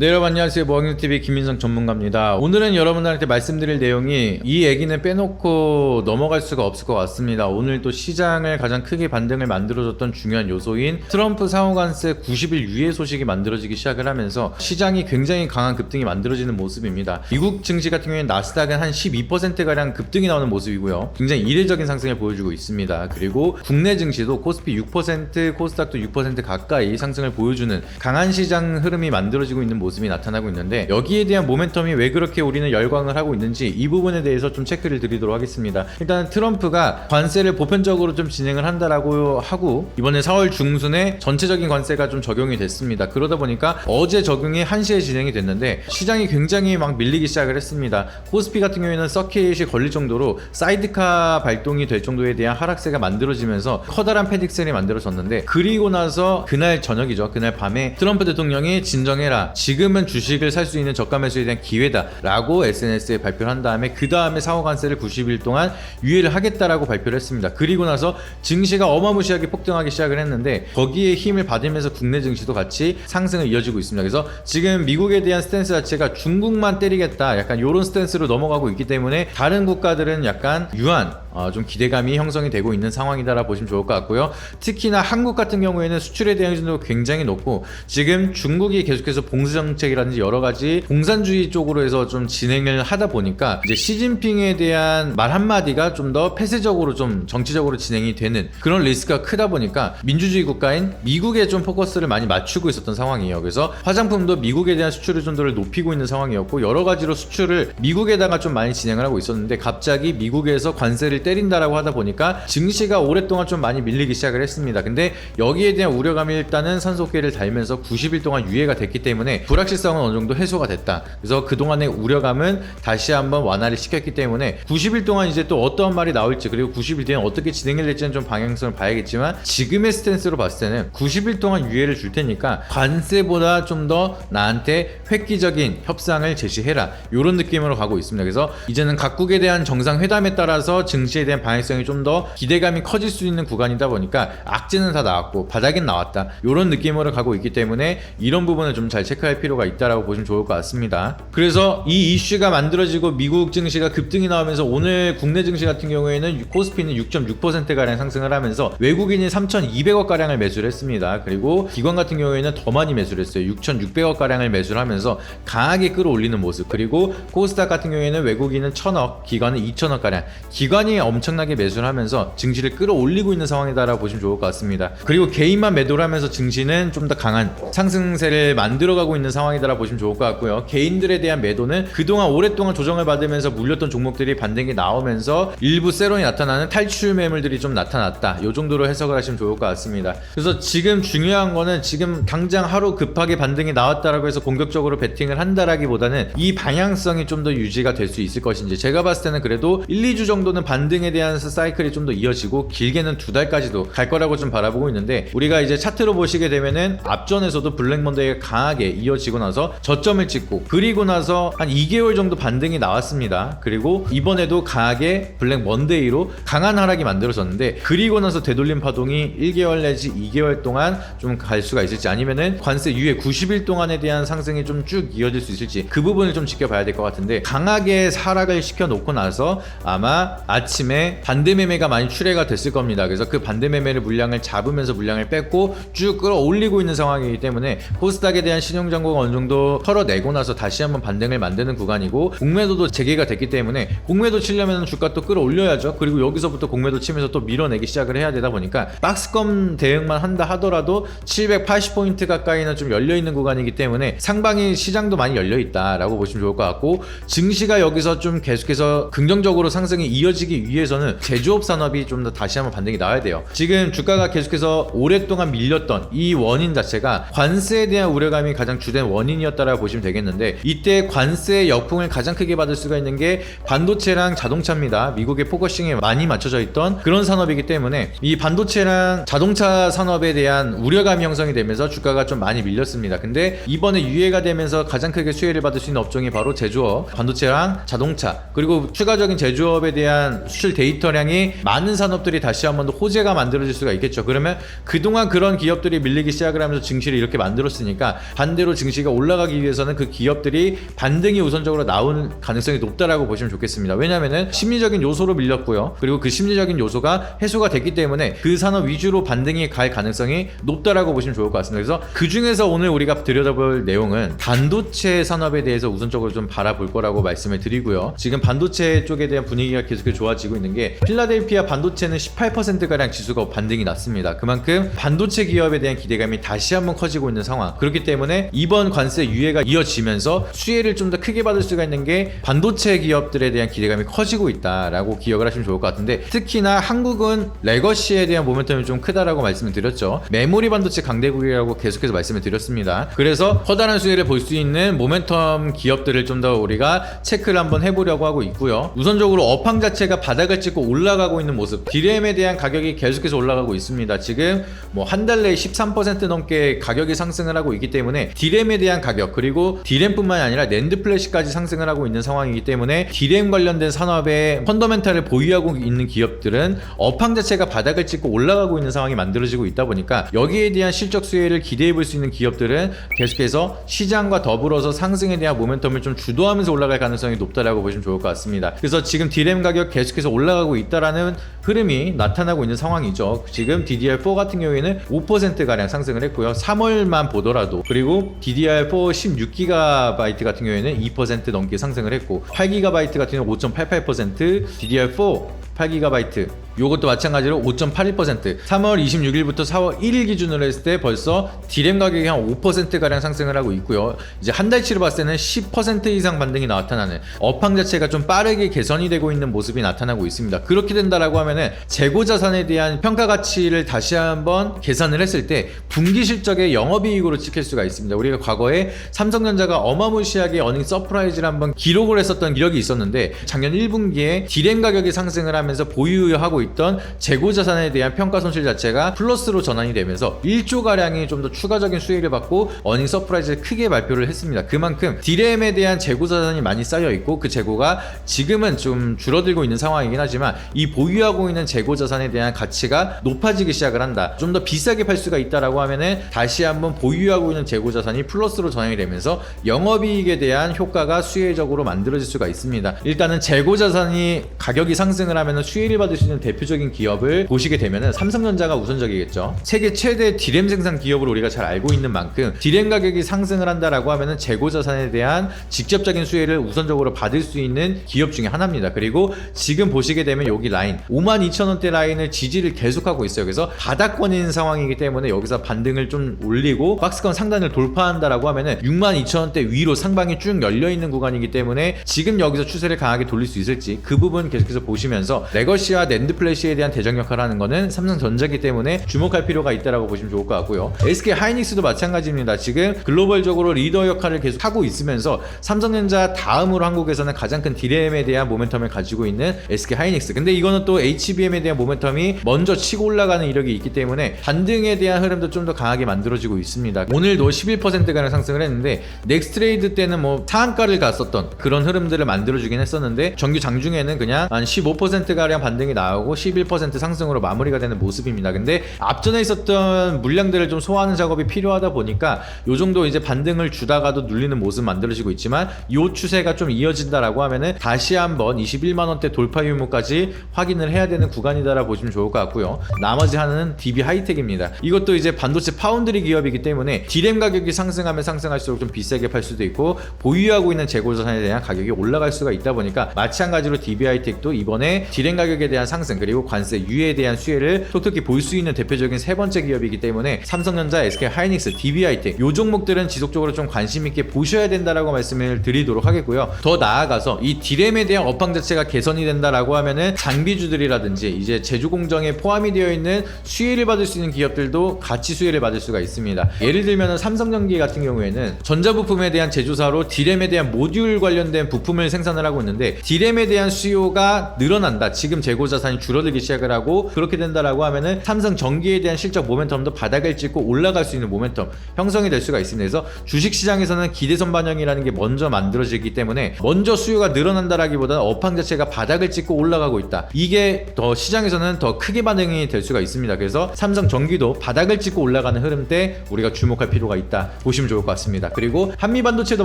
네, 여러분 안녕하세요. 모학년TV 김민성 전문가입니다. 오늘은 여러분들한테 말씀드릴 내용이 이 얘기는 빼놓고 넘어갈 수가 없을 것 같습니다. 오늘 또 시장을 가장 크게 반등을 만들어줬던 중요한 요소인 트럼프 상호간세 90일 유예 소식이 만들어지기 시작을 하면서 시장이 굉장히 강한 급등이 만들어지는 모습입니다. 미국 증시 같은 경우에는 나스닥은 한 12%가량 급등이 나오는 모습이고요. 굉장히 이례적인 상승을 보여주고 있습니다. 그리고 국내 증시도 코스피 6%, 코스닥도 6% 가까이 상승을 보여주는 강한 시장 흐름이 만들어지고 있는 모습이 나타나고 있는데, 여기에 대한 모멘텀이 왜 그렇게 우리는 열광을 하고 있는지 이 부분에 대해서 좀 체크를 드리도록 하겠습니다. 일단 트럼프가 관세를 보편적으로 좀 진행을 한다라고 하고, 이번에 4월 중순에 전체적인 관세가 좀 적용이 됐습니다. 그러다 보니까 어제 적용이 1시에 진행이 됐는데 시장이 굉장히 막 밀리기 시작을 했습니다. 코스피 같은 경우에는 서킷이 걸릴 정도로 사이드카 발동이 될 정도에 대한 하락세가 만들어지면서 커다란 패닉셀이 만들어졌는데, 그리고 나서 그날 저녁이죠. 그날 밤에 트럼프 대통령이 진정해라, 지금은 주식을 살 수 있는 저가 매수에 대한 기회다 라고 SNS에 발표를 한 다음에 그 다음에 상호관세를 90일 동안 유예를 하겠다라고 발표를 했습니다. 그리고 나서 증시가 어마무시하게 폭등하기 시작을 했는데, 거기에 힘을 받으면서 국내 증시도 같이 상승을 이어지고 있습니다. 그래서 지금 미국에 대한 스탠스 자체가 중국만 때리겠다, 약간 이런 스탠스로 넘어가고 있기 때문에 다른 국가들은 약간 유한 좀 기대감이 형성이 되고 있는 상황이다라 보시면 좋을 것 같고요. 특히나 한국 같은 경우에는 수출에 대한 의존도가 굉장히 높고, 지금 중국이 계속해서 봉쇄 정책이라든지 여러 가지 공산주의 쪽으로 해서 좀 진행을 하다 보니까 이제 시진핑에 대한 말 한마디가 좀 더 폐쇄적으로 좀 정치적으로 진행이 되는 그런 리스크가 크다 보니까 민주주의 국가인 미국에 좀 포커스를 많이 맞추고 있었던 상황이에요. 그래서 화장품도 미국에 대한 수출 의존도를 높이고 있는 상황이었고, 여러 가지로 수출을 미국에다가 좀 많이 진행을 하고 있었는데, 갑자기 미국에서 관세를 때린다라고 하다 보니까 증시가 오랫동안 좀 많이 밀리기 시작을 했습니다. 근데 여기에 대한 우려감이 일단은 산소계를 달면서 90일 동안 유예가 됐기 때문에 불확실성은 어느 정도 해소가 됐다. 그래서 그동안의 우려감은 다시 한번 완화를 시켰기 때문에 90일 동안 이제 또 어떠한 말이 나올지, 그리고 90일 뒤엔 어떻게 진행이 될지는 좀 방향성을 봐야겠지만, 지금의 스탠스로 봤을 때는 90일 동안 유예를 줄 테니까 관세보다 좀 더 나한테 획기적인 협상을 제시해라, 이런 느낌으로 가고 있습니다. 그래서 이제는 각국에 대한 정상회담에 따라서 증시에 대한 방향성이 좀 더 기대감이 커질 수 있는 구간이다 보니까 악재는 다 나왔고 바닥은 나왔다, 이런 느낌으로 가고 있기 때문에 이런 부분을 좀 잘 체크할 필요가 있다라고 보시면 좋을 것 같습니다. 그래서 이 이슈가 만들어지고 미국 증시가 급등이 나오면서 오늘 국내 증시 같은 경우에는 코스피는 6.6%가량 상승을 하면서 외국인이 3,200억가량을 매수를 했습니다. 그리고 기관 같은 경우에는 더 많이 매수를 했어요. 6,600억가량을 매수를 하면서 강하게 끌어올리는 모습. 그리고 코스닥 같은 경우에는 외국인은 1,000억, 기관은 2,000억가량, 기관이 엄청나게 매수를 하면서 증시를 끌어올리고 있는 상황이다라고 보시면 좋을 것 같습니다. 그리고 개인만 매도를 하면서 증시는 좀 더 강한 상승세를 만들어가고 있는 상황이다라고 보시면 좋을 것 같고요. 개인들에 대한 매도는 그동안 오랫동안 조정을 받으면서 물렸던 종목들이 반등이 나오면서 일부 세론이 나타나는 탈출 매물들이 좀 나타났다, 이 정도로 해석을 하시면 좋을 것 같습니다. 그래서 지금 중요한 거는 지금 당장 하루 급하게 반등이 나왔다라고 해서 공격적으로 베팅을 한다라기보다는 이 방향성이 좀 더 유지가 될 수 있을 것인지, 제가 봤을 때는 그래도 1, 2주 정도는 반등에 대한 사이클이 좀 더 이어지고 길게는 2달까지도 갈 거라고 좀 바라보고 있는데, 우리가 이제 차트로 보시게 되면은 앞전에서도 블랙 먼데이가 강하게 이어지고 나서 저점을 찍고, 그리고 나서 한 2개월 정도 반등이 나왔습니다. 그리고 이번에도 강하게 블랙 먼데이로 강한 하락이 만들어졌는데, 그리고 나서 되돌림 파동이 1개월 내지 2개월 동안 좀 갈 수가 있을지, 아니면은 관세 유예 90일 동안에 대한 상승이 좀 쭉 이어질 수 있을지, 그 부분을 좀 지켜봐야 될 것 같은데, 강하게 하락을 시켜놓고 나서 아마 아침에 반대 매매가 많이 출회가 됐을 겁니다. 그래서 그 반대 매매를 물량을 잡으면서 물량을 뺐고 쭉 끌어올리고 있는 상황이기 때문에 코스닥에 대한 신용 잔고가 어느 정도 털어내고 나서 다시 한번 반등을 만드는 구간이고, 공매도도 재개가 됐기 때문에 공매도 치려면 주가 또 끌어올려야죠. 그리고 여기서부터 공매도 치면서 또 밀어내기 시작을 해야 되다 보니까 박스권 대응만 한다 하더라도 780포인트 가까이는 좀 열려있는 구간이기 때문에 상방이 시장도 많이 열려있다라고 보시면 좋을 것 같고, 증시가 여기서 좀 계속해서 긍정적으로 상승이 이어지기 위해서는 제조업 산업이 좀 더 다시 한번 반등이 나와야 돼요. 지금 주가가 계속해서 오랫동안 밀렸던 이 원인 자체가 관세에 대한 우려감이 가장 주된 원인이었다라고 보시면 되겠는데, 이때 관세의 역풍을 가장 크게 받을 수가 있는 게 반도체랑 자동차입니다. 미국의 포커싱에 많이 맞춰져 있던 그런 산업이기 때문에 이 반도체랑 자동차 산업에 대한 우려감이 형성이 되면서 주가가 좀 많이 밀렸습니다. 근데 이번에 유예가 되면서 가장 크게 수혜를 받을 수 있는 업종이 바로 제조업, 반도체랑 자동차, 그리고 추가적인 제조업에 대한 수출 데이터량이 많은 산업들이 다시 한번 더 호재가 만들어질 수가 있겠죠. 그러면 그동안 그런 기업들이 밀리기 시작을 하면서 증시를 이렇게 만들었으니까 반대로 증시 증시가 올라가기 위해서는 그 기업들이 반등이 우선적으로 나오는 가능성이 높다라고 보시면 좋겠습니다. 왜냐면은 심리적인 요소로 밀렸고요. 그리고 그 심리적인 요소가 해소가 됐기 때문에 그 산업 위주로 반등이 갈 가능성이 높다라고 보시면 좋을 것 같습니다. 그래서 그 중에서 오늘 우리가 들여다볼 내용은 반도체 산업에 대해서 우선적으로 좀 바라볼 거라고 말씀을 드리고요. 지금 반도체 쪽에 대한 분위기가 계속 좋아지고 있는 게 필라델피아 반도체는 18%가량 지수가 반등이 났습니다. 그만큼 반도체 기업에 대한 기대감이 다시 한번 커지고 있는 상황. 그렇기 때문에 이번 관세 유예가 이어지면서 수혜를 좀 더 크게 받을 수가 있는 게 반도체 기업들에 대한 기대감이 커지고 있다라고 기억을 하시면 좋을 것 같은데, 특히나 한국은 레거시에 대한 모멘텀이 좀 크다라고 말씀을 드렸죠. 메모리 반도체 강대국이라고 계속해서 말씀을 드렸습니다. 그래서 커다란 수혜를 볼 수 있는 모멘텀 기업들을 좀 더 우리가 체크를 한번 해보려고 하고 있고요. 우선적으로 업황 자체가 바닥을 찍고 올라가고 있는 모습, 디램에 대한 가격이 계속해서 올라가고 있습니다. 지금 뭐 한 달 내에 13% 넘게 가격이 상승을 하고 있기 때문에 디램에 대한 가격, 그리고 디램뿐만이 아니라 낸드 플래시까지 상승을 하고 있는 상황이기 때문에 디램 관련된 산업의 펀더멘탈을 보유하고 있는 기업들은 업황 자체가 바닥을 찍고 올라가고 있는 상황이 만들어지고 있다 보니까 여기에 대한 실적 수혜를 기대해 볼 수 있는 기업들은 계속해서 시장과 더불어서 상승에 대한 모멘텀을 좀 주도하면서 올라갈 가능성이 높다라고 보시면 좋을 것 같습니다. 그래서 지금 디램 가격 계속해서 올라가고 있다라는 흐름이 나타나고 있는 상황이죠. 지금 DDR4 같은 경우에는 5%가량 상승을 했고요. 3월만 보더라도. 그리고 DDR4 16GB 같은 경우에는 2% 넘게 상승을 했고, 8GB 같은 경우는 5.88%, DDR4 8GB 요것도 마찬가지로 5.81%, 3월 26일부터 4월 1일 기준으로 했을 때 벌써 디램 가격이 한 5%가량 상승을 하고 있고요. 이제 한 달치로 봤을 때는 10% 이상 반등이 나타나는, 업황 자체가 좀 빠르게 개선이 되고 있는 모습이 나타나고 있습니다. 그렇게 된다라고 하면은 재고 자산에 대한 평가 가치를 다시 한번 계산을 했을 때 분기 실적의 영업이익으로 찍힐 수가 있습니다. 우리가 과거에 삼성전자가 어마무시하게 어닝 서프라이즈를 한번 기록을 했었던 이력이 있었는데, 작년 1분기에 디램 가격이 상승을 하면서 보유하고 있던 재고 자산에 대한 평가 손실 자체가 플러스로 전환이 되면서 1조 가량이 좀 더 추가적인 수익을 받고 어닝 서프라이즈를 크게 발표를 했습니다. 그만큼 디램에 대한 재고 자산이 많이 쌓여 있고, 그 재고가 지금은 좀 줄어들고 있는 상황이긴 하지만 이 보유하고 있는 재고 자산에 대한 가치가 높아지기 시작을 한다. 좀 더 비싸게 팔 수가 있다라고 하면은 다시 한번 보유하고 있는 재고 자산이 플러스로 전환이 되면서 영업이익에 대한 효과가 수혜적으로 만들어질 수가 있습니다. 일단은 재고 자산이 가격이 상승을 하면은 수혜를 받을 수 있는 대표적인 기업을 보시게 되면은 삼성전자가 우선적이겠죠. 세계 최대 디램 생산 기업으로 우리가 잘 알고 있는 만큼 디램 가격이 상승을 한다라고 하면은 재고 자산에 대한 직접적인 수혜를 우선적으로 받을 수 있는 기업 중에 하나입니다. 그리고 지금 보시게 되면 여기 라인 52,000원대 라인을 지지를 계속하고 있어요. 그래서 바닥권인 상황이기 때문에 여기서 반등을 좀 올리고 박스권 상단을 돌파한다라고 하면은 62,000원대 위로 상방이 쭉 열려 있는 구간이기 때문에 지금 여기서 추세를 강하게 돌릴 수 있을지 그 부분 계속해서 보시면서 레거시와 낸드 플래시에 대한 대적 역할을 하는 거는 삼성전자이기 때문에 주목할 필요가 있다라고 보시면 좋을 것 같고요. SK 하이닉스도 마찬가지입니다. 지금 글로벌적으로 리더 역할을 계속 하고 있으면서 삼성전자 다음으로 한국에서는 가장 큰 디램에 대한 모멘텀을 가지고 있는 SK 하이닉스. 근데 이거는 또 HBM에 대한 모멘텀이 먼저 치고 올라가는 이력이 있기 때문에 반등에 대한 흐름도 좀 더 강하게 만들어지고 있습니다. 오늘도 11%가량 상승을 했는데 넥스트레이드 때는 뭐 상한가를 갔었던 그런 흐름들을 만들어주긴 했었는데 정규 장중에는 그냥 한 15%가량 반등이 나오고 11% 상승으로 마무리가 되는 모습입니다. 근데 앞전에 있었던 물량들을 좀 소화하는 작업이 필요하다 보니까 요 정도 이제 반등을 주다가도 눌리는 모습 만들어지고 있지만 요 추세가 좀 이어진다라고 하면은 다시 한번 21만원대 돌파 유무까지 확인을 해야 되는 구간이다라고 보시면 좋을 것 같고요. 나머지 하나는 DB 하이텍입니다. 이것도 이제 반도체 파운드리 기업이기 때문에 디램 가격이 상승하면 상승할수록 좀 비싸게 팔 수도 있고 보유하고 있는 재고 자산에 대한 가격이 올라갈 수가 있다 보니까 마찬가지로 DB 하이텍도 이번에 디램 가격에 대한 상승 그리고 관세 유예에 대한 수혜를 톡톡히 볼 수 있는 대표적인 세 번째 기업이기 때문에 삼성전자, SK 하이닉스, DB 하이텍 요 종목들은 지속적으로 좀 관심 있게 보셔야 된다라고 말씀을 드리도록 하겠고요. 더 나아가서 이 디램에 대한 업황 자체가 개선이 된다라고 하면은 장비주들이라든지 이제 제조 공정에 포함이 되어 있는 수혜를 받을 수 있는 기업들도 같이 수혜를 받을 수가 있습니다. 예를 들면 삼성전기 같은 경우에는 전자부품에 대한 제조사로 디램에 대한 모듈 관련된 부품을 생산을 하고 있는데 디램에 대한 수요가 늘어난다. 된다. 지금 재고 자산이 줄어들기 시작을 하고 그렇게 된다라고 하면은 삼성 전기에 대한 실적 모멘텀도 바닥을 찍고 올라갈 수 있는 모멘텀 형성이 될 수가 있습니다. 그래서 주식시장에서는 기대선 반영이라는 게 먼저 만들어지기 때문에 먼저 수요가 늘어난다라기보다는 업황 자체가 바닥을 찍고 올라가고 있다. 이게 더 시장에서는 더 크게 반응이 될 수가 있습니다. 그래서 삼성 전기도 바닥을 찍고 올라가는 흐름 때 우리가 주목할 필요가 있다 보시면 좋을 것 같습니다. 그리고 한미반도체도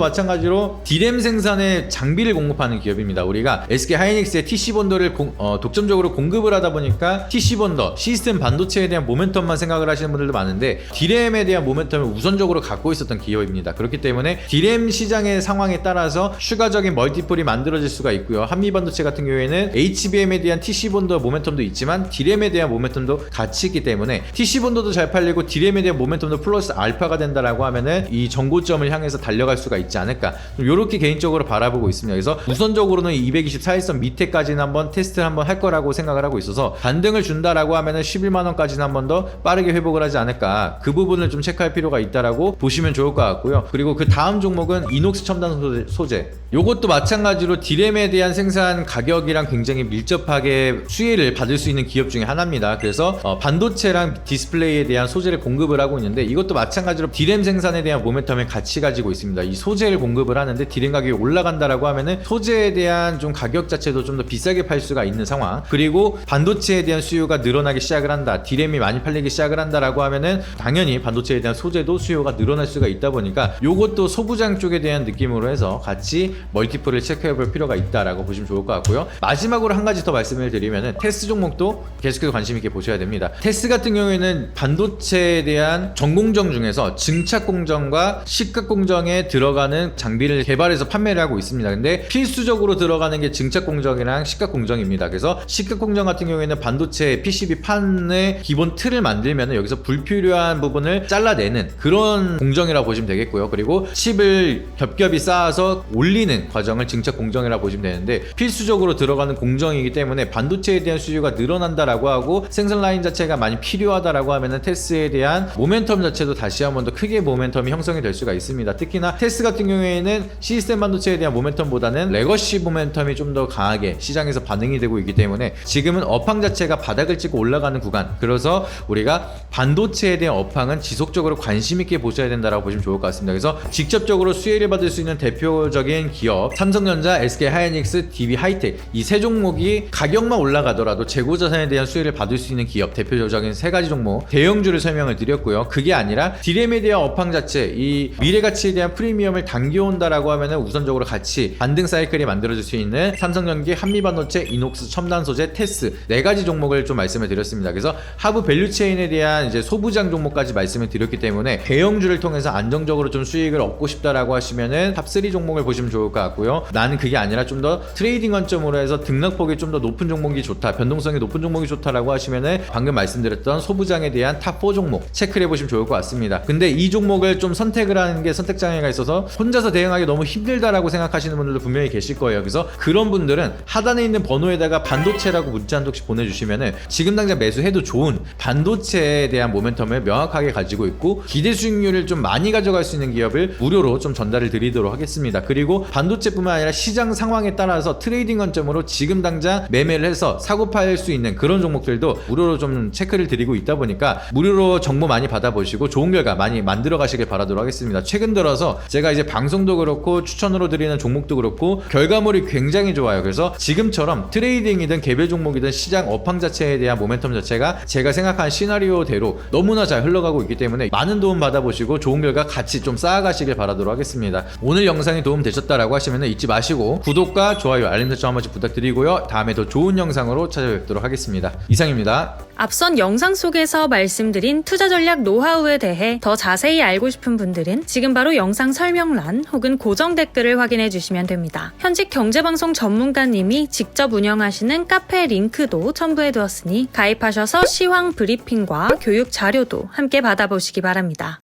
마찬가지로 D램 생산에 장비를 공급하는 기업입니다. 우리가 SK 하이닉스의 TC본더를 독점적으로 공급을 하다 보니까 TC본더 시스템 반도체에 대한 모멘텀만 생각을 하시는 분들도 많은데 D램에 대한 모멘텀을 우선적으로 갖고 있었던 기업입니다. 그렇기 때문에 D램 시장의 상황에 따라서 추가적인 멀티플이 만들어질 수가 있고요. 한미반도체 같은 경우에는 HBM에 대한 TC본더 모멘텀도 있지만 D램에 대한 모멘텀도 같이 있기 때문에 TC본더도 잘 팔리고 D램에 대한 모멘텀도 플러스 알파가 된다라고 하면은 이 정고점을 향해서 달려갈 수가 있지 않을까, 이렇게 개인적으로 바라보고 있습니다. 그래서 우선적으로는 224일선 밑에까지는 한번 테스트를 한번 할 거라고 생각을 하고 있어서 반등을 준다라고 하면은 11만원까지는 한번 더 빠르게 회복을 하지 않을까, 그 부분을 좀 체크할 필요가 있다라고 보시면 좋을 것 같고요. 그리고 그 다음 종목은 이녹스 첨단 소재. 요것도 마찬가지로 D램에 대한 생산 가격이랑 굉장히 밀접하게 수혜를 받을 수 있는 기업 중에 하나입니다. 그래서 반도체랑 디스플레이에 대한 소재를 공급을 하고 있는데 이것도 마찬가지로 D램 생산에 대한 모멘텀을 같이 가지고 있습니다. 이 소재를 공급을 하는데 D램 가격이 올라간다라고 하면은 소재에 대한 좀 가격 자체도 좀 더 비싸게 팔 수가 있는 상황, 그리고 반도체에 대한 수요가 늘어나기 시작을 한다, D램이 많이 팔리기 시작을 한다라고 하면은 당연히 반도체에 대한 소재도 수요가 늘어날 수가 있다 보니까 요것도 소부장 쪽에 대한 느낌으로 해서 같이 멀티플을 체크해 볼 필요가 있다라고 보시면 좋을 것 같고요. 마지막으로 한 가지 더 말씀을 드리면은 테스 종목도 계속해서 관심 있게 보셔야 됩니다. 테스 같은 경우에는 반도체에 대한 전공정 중에서 증착 공정과 식각 공정에 들어가는 장비를 개발해서 판매를 하고 있습니다. 근데 필수적으로 들어가는 게 증착 공정이랑 식각 공정입니다. 그래서 식각 공정 같은 경우에는 반도체 PCB 판의 기본 틀을 만들면 여기서 불필요한 부분을 잘라내는 그런 공정이라고 보시면 되겠고요. 그리고 칩을 겹겹이 쌓아서 올리는 과정을 증착 공정이라고 보시면 되는데 필수적으로 들어가는 공정이기 때문에 반도체에 대한 수요가 늘어난다라고 하고 생산 라인 자체가 많이 필요하다라고 하면은 테스에 대한 모멘텀 자체도 다시 한번 더 크게 모멘텀이 형성이 될 수가 있습니다. 특히나 테스 같은 경우에는 시스템 반도체에 대한 모멘텀보다는 레거시 모멘텀이 좀 더 강하게 시장에서 반응이 되고 있기 때문에 지금은 업황 자체가 바닥을 찍고 올라가는 구간, 그래서 우리가 반도체에 대한 업황은 지속적으로 관심 있게 보셔야 된다라고 보시면 좋을 것 같습니다. 그래서 직접적으로 수혜를 받을 수 있는 대표적인 기업 삼성전자, SK 하이닉스, DB 하이텍 이 세 종목이 가격만 올라가더라도 재고 자산에 대한 수혜를 받을 수 있는 기업, 대표적인 세 가지 종목 대형주를 설명을 드렸고요. 그게 아니라 D램에 대한 업황 자체, 이 미래 가치에 대한 프리미엄을 당겨온다라고 하면은 우선적으로 같이 반등 사이클이 만들어질 수 있는 삼성전기, 한미반도체, 이녹스 첨단 소재, 테스 네 가지 종목을 좀 말씀을 드렸습니다. 그래서 하부 밸류체인에 대한 이제 소부장 종목까지 말씀을 드렸기 때문에 대형주를 통해서 안정적으로 좀 수익을 얻고 싶다라고 하시면은 탑3 종목을 보시면 좋을 것 같고요. 나는 그게 아니라 좀 더 트레이딩 관점으로 해서 등락폭이 좀 더 높은 종목이 좋다, 변동성이 높은 종목이 좋다라고 하시면은 방금 말씀드렸던 소부장에 대한 탑4 종목 체크를 해보시면 좋을 것 같습니다. 근데 이 종목을 좀 선택을 하는 게 선택 장애가 있어서 혼자서 대응하기 너무 힘들다라고 생각하시는 분들도 분명히 계실 거예요. 그래서 그런 분들은 하단에 있는 번호에다가 반도체라고 문자 한 통씩 보내주시면은 지금 당장 매수해도 좋은 반도체에 대한 모멘텀을 명확하게 가지고 있고 기대 수익률을 좀 많이 가져갈 수 있는 기업을 무료로 좀 전달을 드리도록 하겠습니다. 그리고 반도체뿐만 아니라 시장 상황에 따라서 트레이딩 관점으로 지금 당장 매매를 해서 사고 팔 수 있는 그런 종목들도 무료로 좀 체크를 드리고 있다 보니까 무료로 정보 많이 받아보시고 좋은 결과 많이 만들어 가시길 바라도록 하겠습니다. 최근 들어서 제가 이제 방송도 그렇고 추천으로 드리는 종목도 그렇고 결과물이 굉장히 좋아요. 그래서 지금처럼 트레이딩이든 개별 종목이든 시장 업황 자체에 대한 모멘텀 자체가 제가 생각한 시나리오대로 너무나 잘 흘러가고 있기 때문에 많은 도움 받아보시고 좋은 결과 같이 좀 쌓아가시길 바라도록 하겠습니다. 오늘 영상이 도움 되셨다라고 하시면 잊지 마시고 구독과 좋아요, 알림 설정 한 번씩 부탁드리고요. 다음에 더 좋은 영상으로 찾아뵙도록 하겠습니다. 이상입니다. 앞선 영상 속에서 말씀드린 투자 전략 노하우에 대해 더 자세히 알고 싶은 분들은 지금 바로 영상 설명란 혹은 고정 댓글을 확인해 주시면 됩니다. 현직 경제방송 전문가님이 직접 운영하시는 카페 링크도 첨부해 두었으니 가입하셔서 시황 브리핑과 교육 자료도 함께 받아보시기 바랍니다.